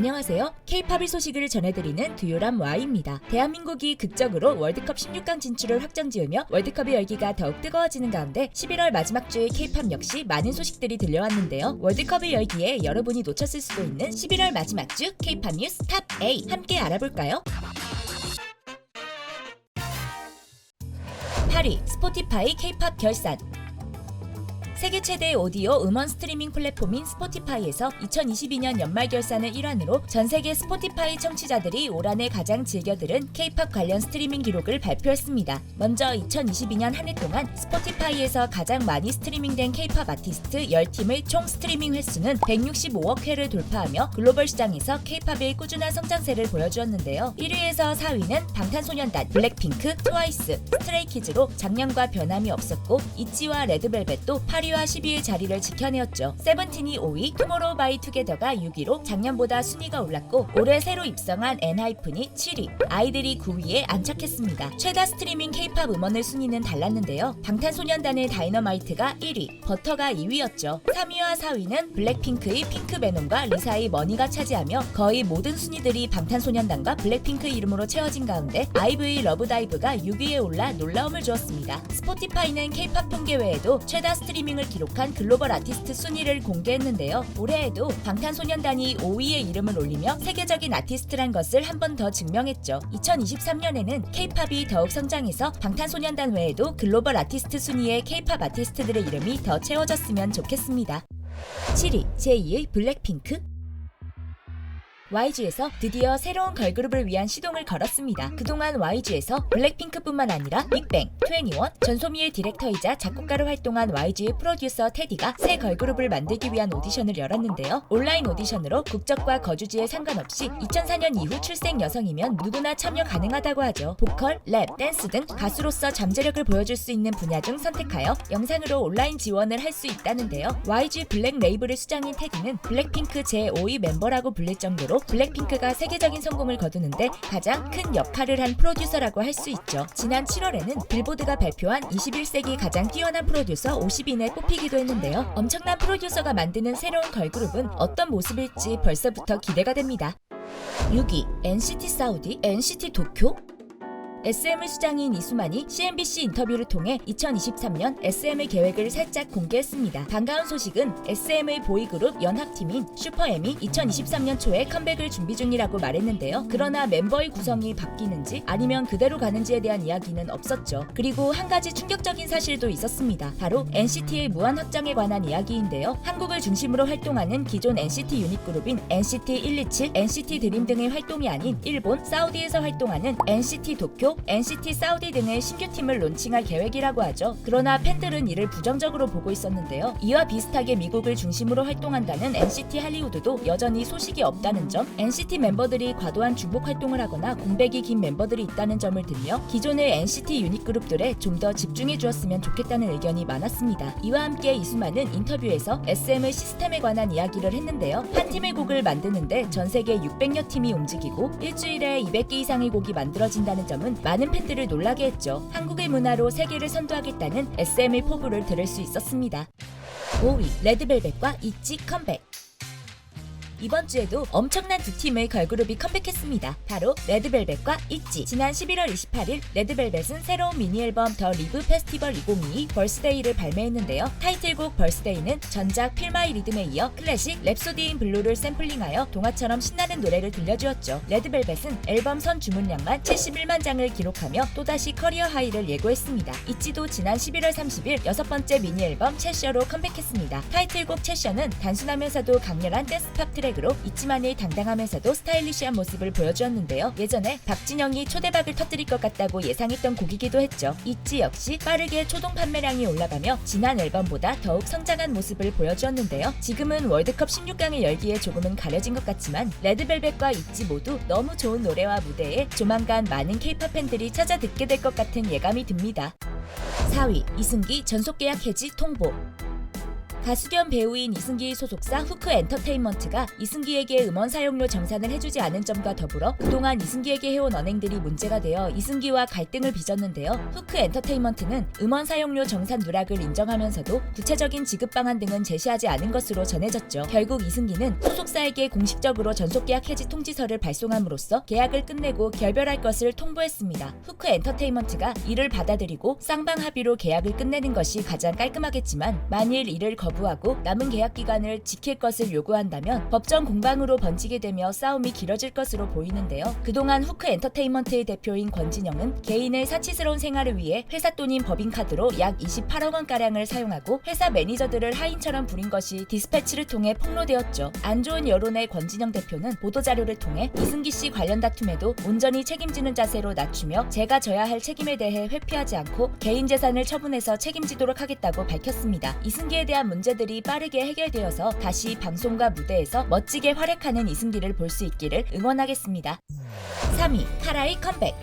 안녕하세요. K-팝의 소식을 전해드리는 두요람 Y입니다. 대한민국이 극적으로 월드컵 16강 진출을 확정지으며 월드컵의 열기가 더욱 뜨거워지는 가운데 11월 마지막 주의 K-팝 역시 많은 소식들이 들려왔는데요. 월드컵의 열기에 여러분이 놓쳤을 수도 있는 11월 마지막 주 K-팝 뉴스 탑 A 함께 알아볼까요? 8위 스포티파이 K-팝 결산. 세계 최대 오디오 음원 스트리밍 플랫폼인 스포티파이에서 2022년 연말 결산의 일환으로 전 세계 스포티파이 청취자들이 올 한해 가장 즐겨 들은 K-팝 관련 스트리밍 기록을 발표했습니다. 먼저 2022년 한 해 동안 스포티파이에서 가장 많이 스트리밍된 K-팝 아티스트 10팀의 총 스트리밍 횟수는 165억 회를 돌파하며 글로벌 시장에서 K-팝의 꾸준한 성장세를 보여주었는데요. 1위에서 4위는 방탄소년단, 블랙핑크, 트와이스, 스트레이키즈로 작년과 변함이 없었고 이치와 레드벨벳도 8위와 10위의 자리를 지켜내었죠. 세븐틴이 5위, 투모로우바이투게더가 6위로 작년보다 순위가 올랐고 올해 새로 입성한 엔하이픈이 7위, 아이들이 9위에 안착했습니다. 최다 스트리밍 K-팝 음원의 순위는 달랐는데요. 방탄소년단의 다이너마이트가 1위, 버터가 2위였죠. 3위와 4위는 블랙핑크의 핑크베놈과 리사의 머니가 차지하며 거의 모든 순위들이 방탄소년단과 블랙핑크 이름으로 채워진 가운데 아이브의 러브다이브가 6위에 올라 놀라움을 주었습니다. 스포티파이는 K-팝 통계 외에도 최다 스트리밍을 기록한 글로벌 아티스트 순위를 공개했는데요. 올해에도 방탄소년단이 5위의 이름을 올리며 세계적인 아티스트란 것을 한 번 더 증명했죠. 2023년에는 K-팝이 더욱 성장해서 방탄소년단 외에도 글로벌 아티스트 순위에 K-팝 아티스트들의 이름이 더 채워졌으면 좋겠습니다. 7위 제2의 블랙핑크. YG에서 드디어 새로운 걸그룹을 위한 시동을 걸었습니다. 그동안 YG에서 블랙핑크뿐만 아니라 빅뱅, 21, 전소미의 디렉터이자 작곡가로 활동한 YG의 프로듀서 테디가 새 걸그룹을 만들기 위한 오디션을 열었는데요. 온라인 오디션으로 국적과 거주지에 상관없이 2004년 이후 출생 여성이면 누구나 참여 가능하다고 하죠. 보컬, 랩, 댄스 등 가수로서 잠재력을 보여줄 수 있는 분야 중 선택하여 영상으로 온라인 지원을 할 수 있다는데요. YG 블랙 레이블의 수장인 테디는 블랙핑크 제5위 멤버라고 불릴 정도로 블랙핑크가 세계적인 성공을 거두는데 가장 큰 역할을 한 프로듀서라고 할 수 있죠. 지난 7월에는 빌보드가 발표한 21세기 가장 뛰어난 프로듀서 50인에 뽑히기도 했는데요. 엄청난 프로듀서가 만드는 새로운 걸그룹은 어떤 모습일지 벌써부터 기대가 됩니다. 6위 NCT 사우디, NCT 도쿄? SM의 수장인 이수만이 CNBC 인터뷰를 통해 2023년 SM의 계획을 살짝 공개했습니다. 반가운 소식은 SM의 보이그룹 연합팀인 슈퍼엠이 2023년 초에 컴백을 준비 중이라고 말했는데요. 그러나 멤버의 구성이 바뀌는지 아니면 그대로 가는지에 대한 이야기는 없었죠. 그리고 한 가지 충격적인 사실도 있었습니다. 바로 NCT의 무한 확장에 관한 이야기인데요. 한국을 중심으로 활동하는 기존 NCT 유닛 그룹인 NCT 127, NCT 드림 등의 활동이 아닌 일본, 사우디에서 활동하는 NCT 도쿄, NCT 사우디 등의 신규 팀을 론칭할 계획이라고 하죠. 그러나 팬들은 이를 부정적으로 보고 있었는데요. 이와 비슷하게 미국을 중심으로 활동한다는 NCT 할리우드도 여전히 소식이 없다는 점, NCT 멤버들이 과도한 중복 활동을 하거나 공백이 긴 멤버들이 있다는 점을 들며 기존의 NCT 유닛 그룹들에 좀 더 집중해 주었으면 좋겠다는 의견이 많았습니다. 이와 함께 이수만은 인터뷰에서 SM의 시스템에 관한 이야기를 했는데요. 한 팀의 곡을 만드는데 전 세계 600여 팀이 움직이고 일주일에 200개 이상의 곡이 만들어진다는 점은 많은 팬들을 놀라게 했죠. 한국의 문화로 세계를 선도하겠다는 SM의 포부를 들을 수 있었습니다. 5위 레드벨벳과 있지 컴백. 이번 주에도 엄청난 두 팀의 걸그룹이 컴백했습니다. 바로 레드벨벳과 있지. 지난 11월 28일 레드벨벳은 새로운 미니 앨범 더 리브 페스티벌 2022 벌스데이를 발매했는데요. 타이틀곡 벌스데이는 전작 필 마이 리듬에 이어 클래식 랩소디인 블루를 샘플링하여 동화처럼 신나는 노래를 들려주었죠. 레드벨벳은 앨범 선 주문량만 71만 장을 기록하며 또다시 커리어 하이를 예고했습니다. 있지도 지난 11월 30일 6번째 미니 앨범 채셔로 컴백했습니다. 타이틀곡 채셔는 단순하면서도 강렬한 댄스팝 트랙 으로 있지만의 당당하면서도 스타일리시한 모습을 보여주었는데요. 예전에 박진영이 초대박을 터뜨릴 것 같다고 예상했던 곡이기도 했죠. 있지 역시 빠르게 초동 판매량이 올라가며 지난 앨범보다 더욱 성장한 모습을 보여주었는데요. 지금은 월드컵 16강의 열기에 조금은 가려진 것 같지만 레드벨벳과 있지 모두 너무 좋은 노래와 무대에 조만간 많은 K-팝 팬들이 찾아 듣게 될 것 같은 예감이 듭니다. 4위 이승기 전속계약 해지 통보. 가수 겸 배우인 이승기 소속사 후크 엔터테인먼트가 이승기에게 음원 사용료 정산을 해주지 않은 점과 더불어 그동안 이승기에게 해온 언행들이 문제가 되어 이승기와 갈등을 빚었는데요. 후크 엔터테인먼트는 음원 사용료 정산 누락을 인정하면서도 구체적인 지급 방안 등은 제시하지 않은 것으로 전해졌죠. 결국 이승기는 소속사에게 공식적으로 전속계약 해지 통지서를 발송함으로써 계약을 끝내고 결별할 것을 통보했습니다. 후크 엔터테인먼트가 이를 받아들이고 쌍방 합의로 계약을 끝내는 것이 가장 깔끔하겠지만 만일 이를 거부하고 남은 계약 기간을 지킬 것을 요구한다면 법정 공방으로 번지게 되며 싸움이 길어질 것으로 보이는데요. 그동안 후크 엔터테인먼트의 대표인 권진영은 개인의 사치스러운 생활을 위해 회사 돈인 법인카드로 약 28억 원가량을 사용하고 회사 매니저들을 하인처럼 부린 것이 디스패치를 통해 폭로되었죠. 안 좋은 여론의 권진영 대표는 보도자료를 통해 이승기 씨 관련 다툼에도 온전히 책임지는 자세로 낮추며 제가 져야 할 책임에 대해 회피하지 않고 개인 재산을 처분해서 책임지도록 하겠다고 밝혔습니다. 이승기에 대한 문제들이 빠르게 해결되어서 다시 방송과 무대에서 멋지게 활약하는 이승기를 볼 수 있기를 응원하겠습니다. 3위 카라의 컴백.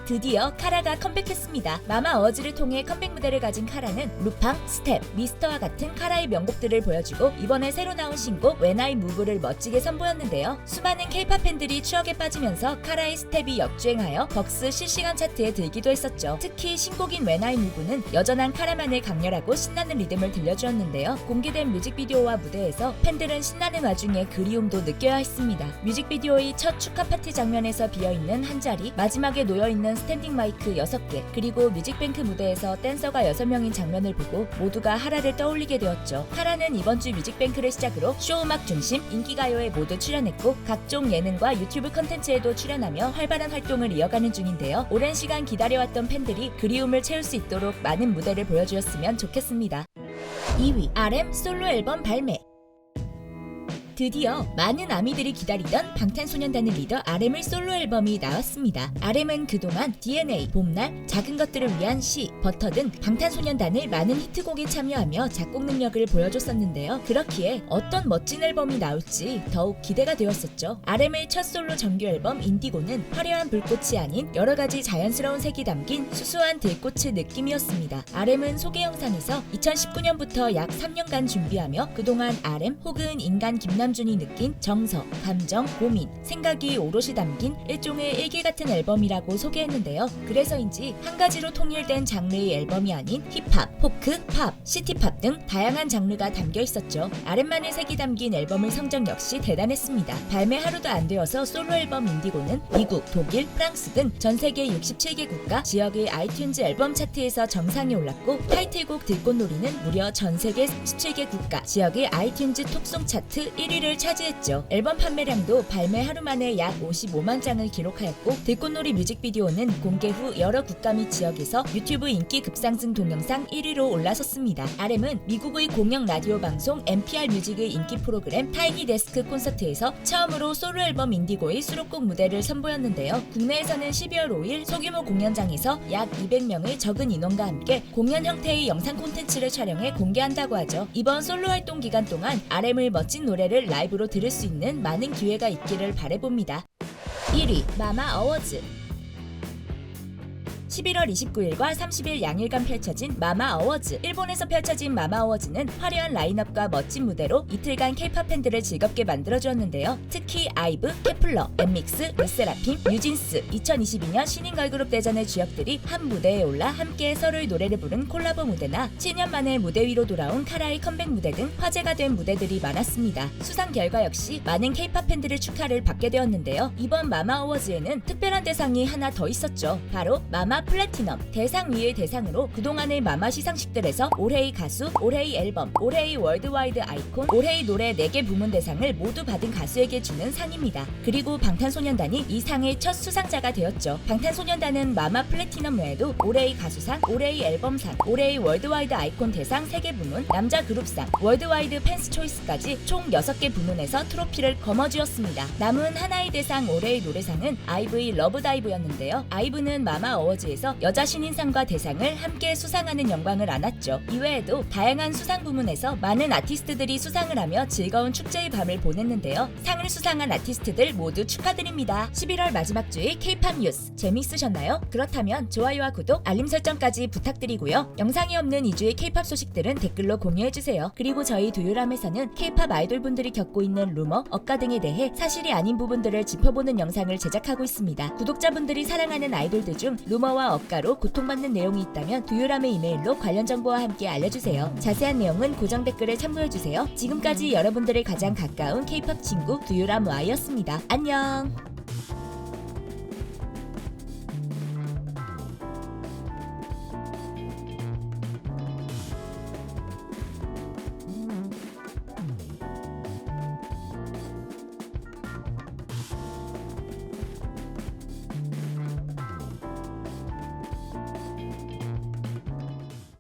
드디어 카라가 컴백했습니다. 마마어워즈를 통해 컴백 무대를 가진 카라는 루팡, 스텝, 미스터와 같은 카라의 명곡들을 보여주고 이번에 새로 나온 신곡 When I Move를 멋지게 선보였는데요. 수많은 K-POP 팬들이 추억에 빠지면서 카라의 스텝이 역주행하여 벅스 실시간 차트에 들기도 했었죠. 특히 신곡인 When I Move는 여전한 카라만의 강렬하고 신나는 리듬을 들려주었는데요. 공개된 뮤직비디오와 무대에서 팬들은 신나는 와중에 그리움도 느껴야 했습니다. 뮤직비디오의 첫 축하 파티 장면에서 비어있는 한 자리, 마지막에 놓여있는 스탠딩 마이크 6개, 그리고 뮤직뱅크 무대에서 댄서가 6명인 장면을 보고 모두가 하라를 떠올리게 되었죠. 하라는 이번 주 뮤직뱅크를 시작으로 쇼음악 중심, 인기가요에 모두 출연했고 각종 예능과 유튜브 컨텐츠에도 출연하며 활발한 활동을 이어가는 중인데요. 오랜 시간 기다려왔던 팬들이 그리움을 채울 수 있도록 많은 무대를 보여주었으면 좋겠습니다. 2위 RM 솔로 앨범 발매. 드디어 많은 아미들이 기다리던 방탄소년단의 리더 RM의 솔로 앨범이 나왔습니다. RM은 그동안 DNA, 봄날, 작은 것들을 위한 시, 버터 등 방탄소년단의 많은 히트곡에 참여하며 작곡 능력을 보여줬었는데요. 그렇기에 어떤 멋진 앨범이 나올지 더욱 기대가 되었었죠. RM의 첫 솔로 정규 앨범 인디고는 화려한 불꽃이 아닌 여러가지 자연스러운 색이 담긴 수수한 들꽃의 느낌이었습니다. RM은 소개 영상에서 2019년부터 약 3년간 준비하며 그동안 RM 혹은 인간 김남준이 느낀 정서, 감정, 고민, 생각이 오롯이 담긴 일종의 일기 같은 앨범이라고 소개했는데요. 그래서인지 한 가지로 통일된 장르의 앨범이 아닌 힙합, 포크, 팝, 시티팝 등 다양한 장르가 담겨 있었죠. RM만의 색이 담긴 앨범의 성적 역시 대단했습니다. 발매 하루도 안 되어서 솔로 앨범 인디고는 미국, 독일, 프랑스 등 전 세계 67개 국가 지역의 아이튠즈 앨범 차트에서 정상에 올랐고 타이틀곡 들꽃놀이는 무려 전 세계 37개 국가 지역의 아이튠즈 톱송 차트 1위를 차지했죠. 앨범 판매량도 발매 하루 만에 약 55만 장을 기록하였고 들꽃놀이 뮤직비디오는 공개 후 여러 국가 및 지역에서 유튜브 인기 급상승 동영상 1위로 올라섰습니다. RM은 미국의 공영 라디오 방송 NPR 뮤직의 인기 프로그램 타이니 데스크 콘서트에서 처음으로 솔로 앨범 인디고의 수록곡 무대를 선보였는데요. 국내에서는 12월 5일 소규모 공연장에서 약 200명의 적은 인원과 함께 공연 형태의 영상 콘텐츠를 촬영해 공개한다고 하죠. 이번 솔로 활동 기간 동안 RM의 멋진 노래를 라이브로 들을 수 있는 많은 기회가 있기를 바라봅니다. 1위 마마어워즈. 11월 29일과 30일 양일간 펼쳐진 마마어워즈. 일본에서 펼쳐진 마마어워즈는 화려한 라인업과 멋진 무대로 이틀간 K-POP 팬들을 즐겁게 만들어주었는데요. 특히 아이브, 케플러, 엠믹스, 르세라핌, 뉴진스, 2022년 신인 걸그룹 대전의 주역들이 한 무대에 올라 함께 서로의 노래를 부른 콜라보 무대나 7년 만에 무대 위로 돌아온 카라의 컴백 무대 등 화제가 된 무대들이 많았습니다. 수상 결과 역시 많은 K-POP 팬들의 축하를 받게 되었는데요. 이번 마마어워즈에는 특별한 대상이 하나 더 있었죠. 바로 마마 플래티넘. 대상 위의 대상으로 그동안의 마마 시상식들에서 올해의 가수, 올해의 앨범, 올해의 월드와이드 아이콘, 올해의 노래 4개 부문 대상을 모두 받은 가수에게 주는 상입니다. 그리고 방탄소년단이 이 상의 첫 수상자가 되었죠. 방탄소년단은 마마 플래티넘 외에도 올해의 가수상, 올해의 앨범상, 올해의 월드와이드 아이콘 대상 3개 부문, 남자 그룹상, 월드와이드 팬스 초이스까지 총 6개 부문에서 트로피를 거머쥐었습니다. 남은 하나의 대상 올해의 노래상은 아이브의 러브다이브였는데요. 아이브는 마마어워즈 어워즈에서 여자 신인상과 대상을 함께 수상하는 영광을 안았죠. 이외에도 다양한 수상 부문에서 많은 아티스트들이 수상을 하며 즐거운 축제의 밤을 보냈는데요. 상을 수상한 아티스트들 모두 축하드립니다. 11월 마지막 주의 K-POP 뉴스 재미있으셨나요? 그렇다면 좋아요와 구독, 알림 설정까지 부탁드리고요. 영상이 없는 2주의 K-POP 소식들은 댓글로 공유해주세요. 그리고 저희 두유람에서는 K-POP 아이돌분들이 겪고 있는 루머, 억가 등에 대해 사실이 아닌 부분들을 짚어보는 영상을 제작하고 있습니다. 구독자분들이 사랑하는 아이돌들 중 루머와 억가로 고통받는 내용이 있다면 두유람의 이메일로 관련 정보와 함께 알려주세요. 자세한 내용은 고정 댓글에 참고해주세요. 지금까지 여러분들의 가장 가까운 K-POP 친구 두유람 Y였습니다. 안녕!